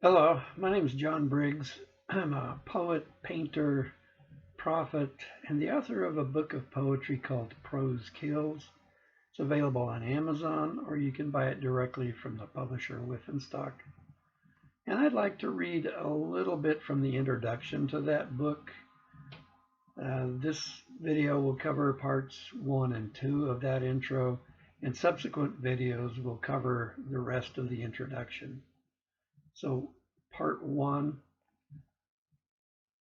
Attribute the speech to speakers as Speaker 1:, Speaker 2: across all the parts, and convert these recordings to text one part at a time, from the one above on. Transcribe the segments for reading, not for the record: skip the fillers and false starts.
Speaker 1: Hello, my name is John Briggs. I'm a poet, painter, prophet, and the author of a book of poetry called Prose Kills. It's available on Amazon, or you can buy it directly from the publisher Stock. And I'd like to read a little bit from the introduction to that book. This video will cover parts 1 and 2 of that intro, and subsequent videos will cover the rest of the introduction. So, part 1.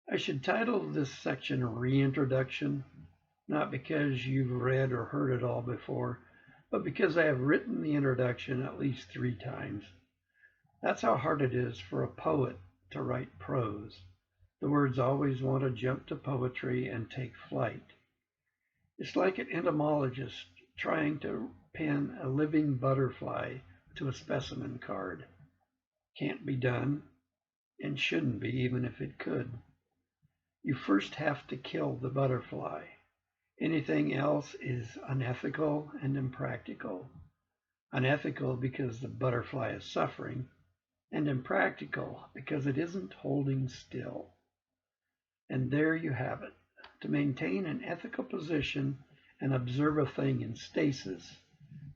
Speaker 1: I should title this section Reintroduction, not because you've read or heard it all before, but because I have written the introduction at least 3 times. That's how hard it is for a poet to write prose. The words always want to jump to poetry and take flight. It's like an entomologist trying to pen a living butterfly to a specimen card. Can't be done, and shouldn't be even if it could. You first have to kill the butterfly. Anything else is unethical and impractical. Unethical because the butterfly is suffering, and impractical because it isn't holding still. And there you have it. To maintain an ethical position and observe a thing in stasis,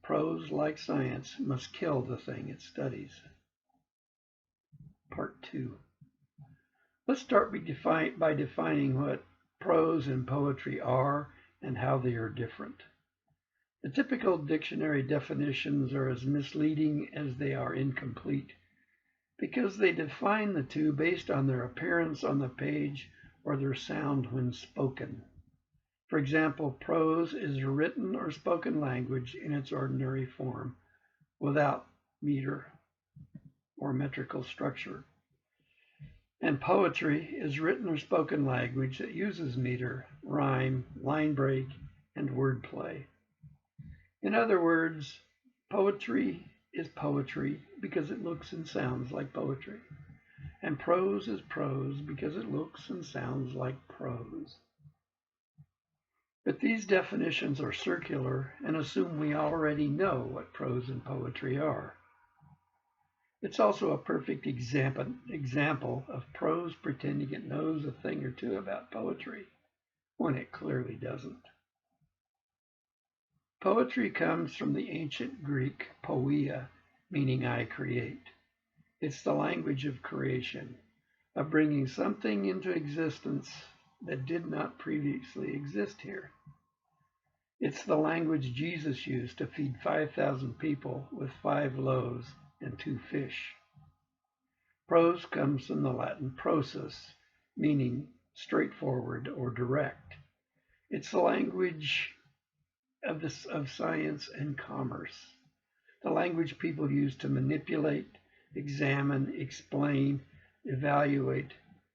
Speaker 1: prose, like science, must kill the thing it studies. Part 2. Let's start by defining what prose and poetry are and how they are different. The typical dictionary definitions are as misleading as they are incomplete because they define the two based on their appearance on the page or their sound when spoken. For example, prose is written or spoken language in its ordinary form without meter or metrical structure. And poetry is written or spoken language that uses meter, rhyme, line break, and wordplay. In other words, poetry is poetry because it looks and sounds like poetry, and prose is prose because it looks and sounds like prose. But these definitions are circular and assume we already know what prose and poetry are. It's also a perfect example of prose pretending it knows a thing or two about poetry when it clearly doesn't. Poetry comes from the ancient Greek poeia, meaning I create. It's the language of creation, of bringing something into existence that did not previously exist here. It's the language Jesus used to feed 5,000 people with 5 loaves and 2 fish. Prose comes from the Latin prosus, meaning straightforward or direct. It's the language of science and commerce, the language people use to manipulate, examine, explain, evaluate,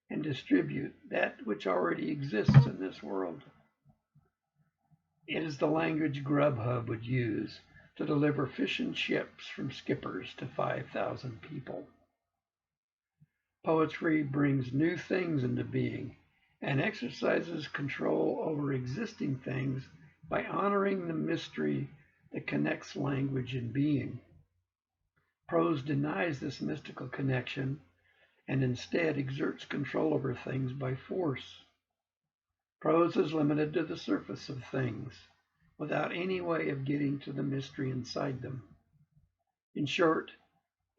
Speaker 1: and distribute that which already exists in this world. It is the language Grubhub would use to deliver fish and chips from skippers to 5,000 people. Poetry brings new things into being and exercises control over existing things by honoring the mystery that connects language and being. Prose denies this mystical connection and instead exerts control over things by force. Prose is limited to the surface of things, without any way of getting to the mystery inside them. In short,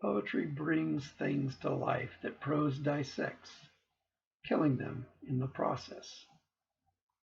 Speaker 1: poetry brings things to life that prose dissects, killing them in the process.